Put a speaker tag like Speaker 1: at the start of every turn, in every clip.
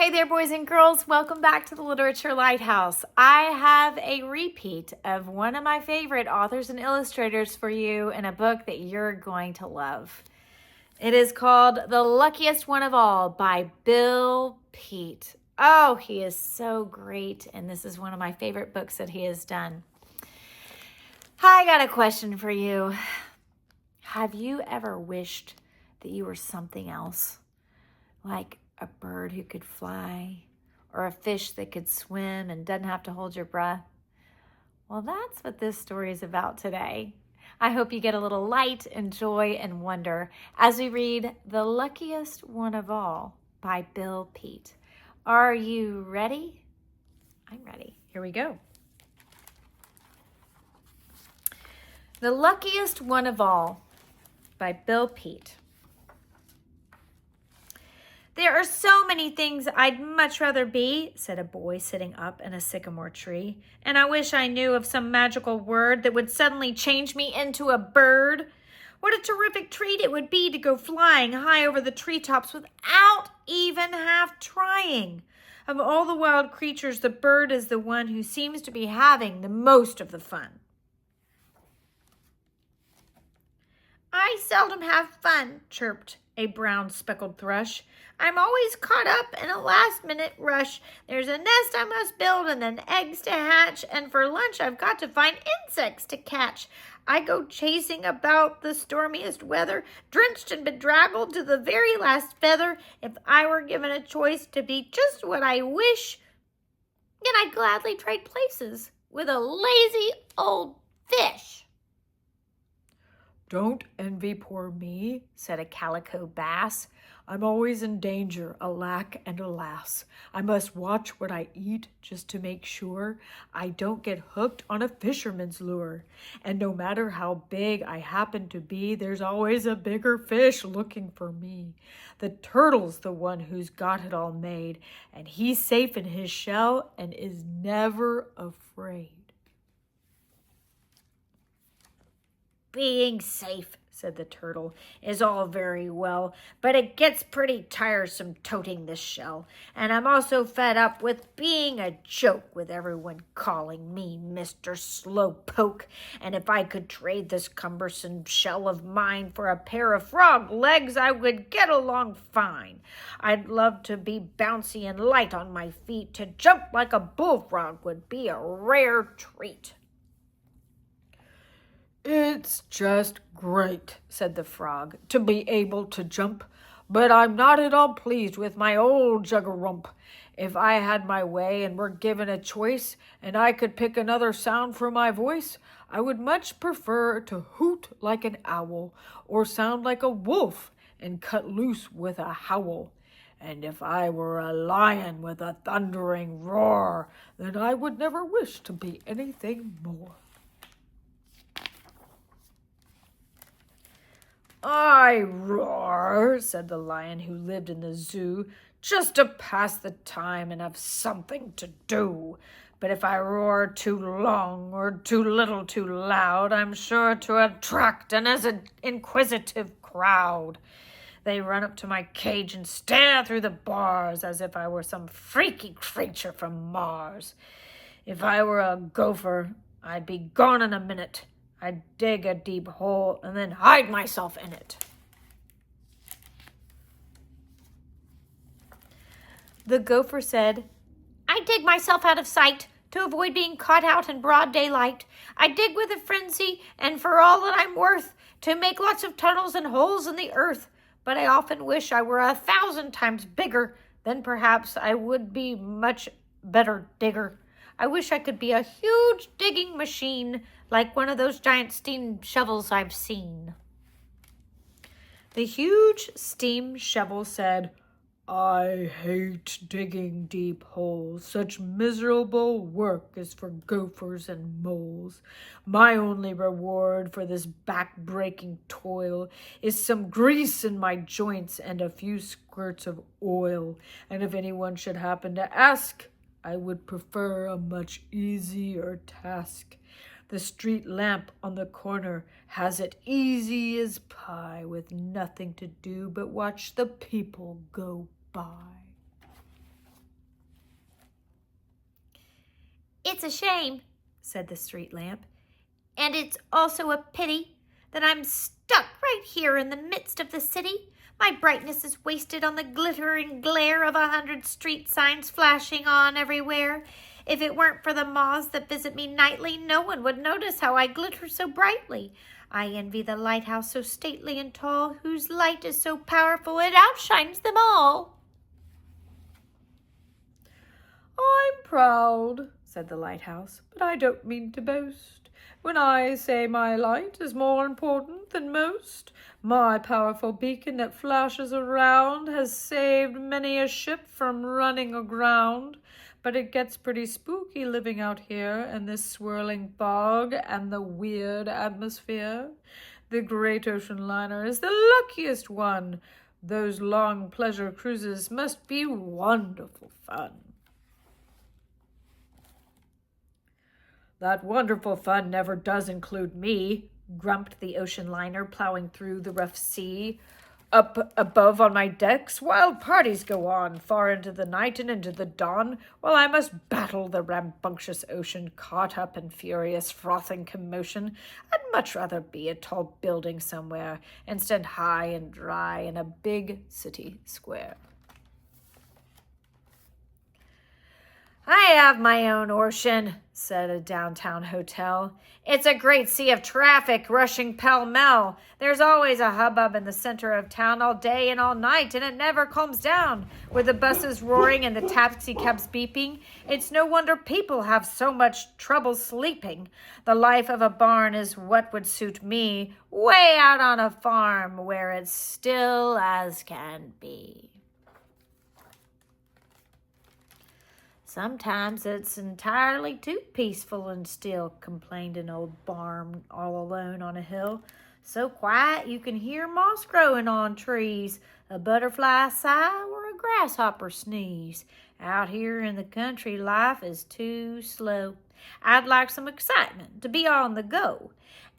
Speaker 1: Hey there, boys and girls. Welcome back to the Literature Lighthouse. I have a repeat of one of my favorite authors and illustrators for you in a book that you're going to love. It is called The Luckiest One of All by Bill Peet. Oh, he is so great, and this is one of my favorite books that he has done. I got a question for you. Have you ever wished that you were something else? Like a bird who could fly, or a fish that could swim and doesn't have to hold your breath? Well, that's what this story is about today. I hope you get a little light and joy and wonder as we read The Luckiest One of All by Bill Peet. Are you ready? I'm ready. Here we go. The Luckiest One of All by Bill Peet. There are so many things I'd much rather be, said a boy sitting up in a sycamore tree, and I wish I knew of some magical word that would suddenly change me into a bird. What a terrific treat it would be to go flying high over the treetops without even half trying. Of all the wild creatures, the bird is the one who seems to be having the most of the fun. I seldom have fun, chirped a brown speckled thrush. I'm always caught up in a last-minute rush. There's a nest I must build and then eggs to hatch, and for lunch I've got to find insects to catch. I go chasing about the stormiest weather, drenched and bedraggled to the very last feather. If I were given a choice to be just what I wish, then I'd gladly trade places with a lazy old fish.
Speaker 2: Don't envy poor me, said a calico bass. I'm always in danger, alack and alas. I must watch what I eat just to make sure I don't get hooked on a fisherman's lure. And no matter how big I happen to be, there's always a bigger fish looking for me. The turtle's the one who's got it all made, and he's safe in his shell and is never afraid.
Speaker 1: Being safe, said the turtle, is all very well, but it gets pretty tiresome toting this shell. And I'm also fed up with being a joke, with everyone calling me Mr. Slowpoke. And if I could trade this cumbersome shell of mine for a pair of frog legs, I would get along fine. I'd love to be bouncy and light on my feet. To jump like a bullfrog would be a rare treat.
Speaker 2: It's just great, said the frog, to be able to jump, but I'm not at all pleased with my old juggerump. If I had my way and were given a choice, and I could pick another sound for my voice, I would much prefer to hoot like an owl, or sound like a wolf, and cut loose with a howl. And if I were a lion with a thundering roar, then I would never wish to be anything more. I roar, said the lion who lived in the zoo, just to pass the time and have something to do. But if I roar too long or too little too loud, I'm sure to attract an inquisitive crowd. They run up to my cage and stare through the bars as if I were some freaky creature from Mars. If I were a gopher, I'd be gone in a minute. I'd dig a deep hole and then hide myself in it.
Speaker 1: The gopher said, I dig myself out of sight to avoid being caught out in broad daylight. I dig with a frenzy and for all that I'm worth to make lots of tunnels and holes in the earth. But I often wish I were 1,000 times bigger. Then perhaps I would be much better digger. I wish I could be a huge digging machine like one of those giant steam shovels I've seen.
Speaker 2: The huge steam shovel said, I hate digging deep holes. Such miserable work is for gophers and moles. My only reward for this back-breaking toil is some grease in my joints and a few squirts of oil. And if anyone should happen to ask, I would prefer a much easier task. The street lamp on the corner has it easy as pie, with nothing to do but watch the people go by.
Speaker 1: "It's a shame," said the street lamp, "and it's also a pity that I'm stuck right here in the midst of the city. My brightness is wasted on the glittering glare of 100 street signs flashing on everywhere. If it weren't for the moths that visit me nightly, no one would notice how I glitter so brightly. I envy the lighthouse so stately and tall, whose light is so powerful it outshines them all."
Speaker 2: "I'm proud," said the lighthouse, "but I don't mean to boast. When I say my light is more important than most, my powerful beacon that flashes around has saved many a ship from running aground. But it gets pretty spooky living out here in this swirling fog and the weird atmosphere. The great ocean liner is the luckiest one. Those long pleasure cruises must be wonderful fun." "That wonderful fun never does include me," grumped the ocean liner, plowing through the rough sea. "Up above on my decks, wild parties go on, far into the night and into the dawn, while I must battle the rambunctious ocean, caught up in furious, frothing commotion. I'd much rather be a tall building somewhere and stand high and dry in a big city square." "I have my own ocean," said a downtown hotel. "It's a great sea of traffic rushing pell-mell. There's always a hubbub in the center of town all day and all night, and it never calms down. With the buses roaring and the taxi cabs beeping, it's no wonder people have so much trouble sleeping. The life of a barn is what would suit me, way out on a farm where it's still as can be." "Sometimes it's entirely too peaceful and still," complained an old barn all alone on a hill. "So quiet you can hear moss growing on trees, a butterfly sigh, or a grasshopper sneeze. Out here in the country, life is too slow. I'd like some excitement, to be on the go.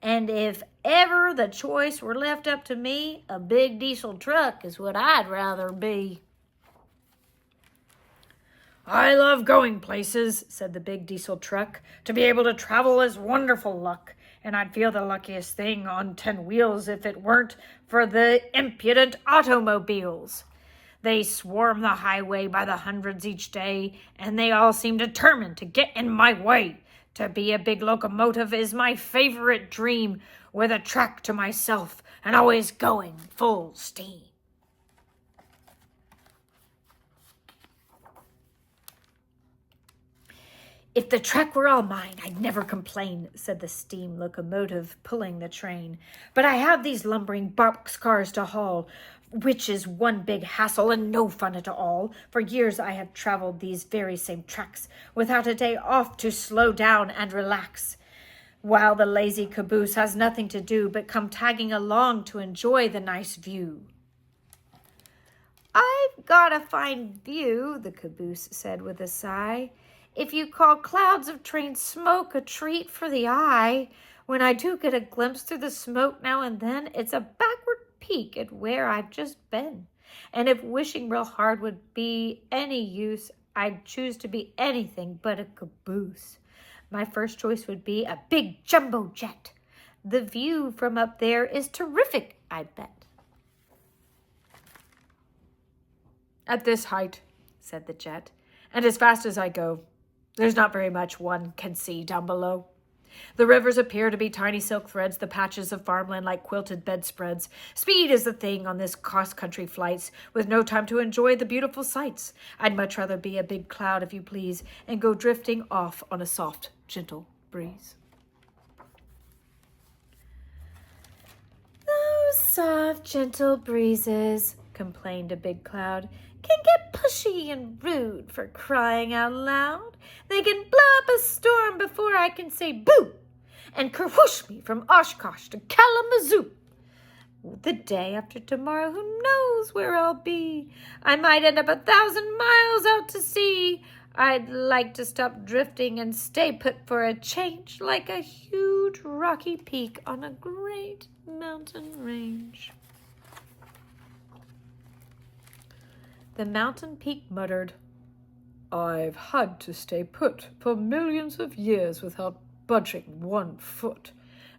Speaker 2: And if ever the choice were left up to me, a big diesel truck is what I'd rather be." "I love going places," said the big diesel truck. "To be able to travel is wonderful luck, and I'd feel the luckiest thing on 10 wheels if it weren't for the impudent automobiles. They swarm the highway by the hundreds each day, and they all seem determined to get in my way. To be a big locomotive is my favorite dream, with a track to myself and always going full steam." "If the track were all mine, I'd never complain," said the steam locomotive, pulling the train. "But I have these lumbering box cars to haul, which is one big hassle and no fun at all. For years I have traveled these very same tracks, without a day off to slow down and relax, while the lazy caboose has nothing to do but come tagging along to enjoy the nice view." "I've got a fine view," the caboose said with a sigh. "If you call clouds of train smoke a treat for the eye. When I do get a glimpse through the smoke now and then, it's a backward peek at where I've just been. And if wishing real hard would be any use, I'd choose to be anything but a caboose. My first choice would be a big jumbo jet. The view from up there is terrific, I bet." "At this height," said the jet, "and as fast as I go, there's not very much one can see down below. The rivers appear to be tiny silk threads, the patches of farmland like quilted bedspreads. Speed is the thing on this cross-country flights, with no time to enjoy the beautiful sights. I'd much rather be a big cloud, if you please, and go drifting off on a soft, gentle breeze." "Those soft, gentle breezes," complained a big cloud, "can get pushy and rude, for crying out loud. They can blow up a storm before I can say boo, and kerwhoosh me from Oshkosh to Kalamazoo. The day after tomorrow, who knows where I'll be? I might end up 1,000 miles out to sea. I'd like to stop drifting and stay put for a change, like a huge rocky peak on a great mountain range." The mountain peak muttered, I've had to stay put for millions of years without budging 1 foot,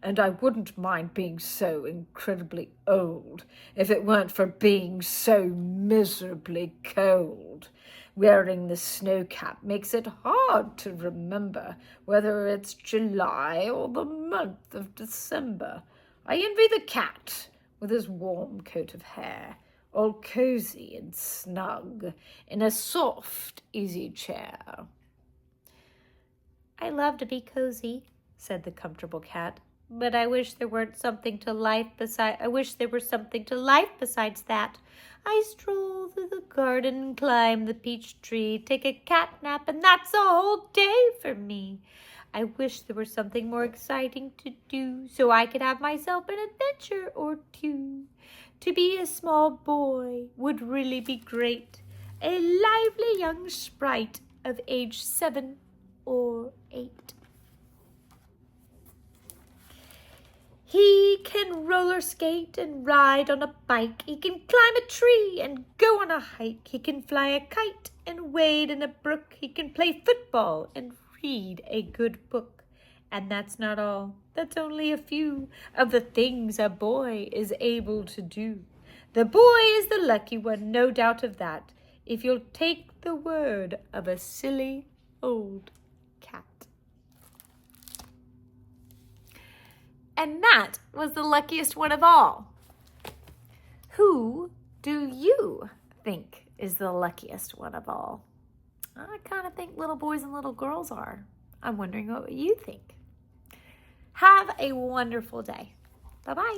Speaker 2: and I wouldn't mind being so incredibly old if it weren't for being so miserably cold. Wearing the snow cap makes it hard to remember whether it's July or the month of December. I envy the cat with his warm coat of hair, all cozy and snug in a soft, easy chair.
Speaker 1: I love to be cozy, said the comfortable cat, but I wish there were something to life besides that. I stroll through the garden, climb the peach tree, take a cat nap, and that's a whole day for me. I wish there were something more exciting to do so I could have myself an adventure or two. To be a small boy would really be great. A lively young sprite of age 7 or 8. He can roller skate and ride on a bike. He can climb a tree and go on a hike. He can fly a kite and wade in a brook. He can play football and read a good book. And that's not all. That's only a few of the things a boy is able to do. The boy is the lucky one, no doubt of that, if you'll take the word of a silly old cat. And that was the luckiest one of all. Who do you think is the luckiest one of all? I kind of think little boys and little girls are. I'm wondering what you think. Have a wonderful day. Bye-bye.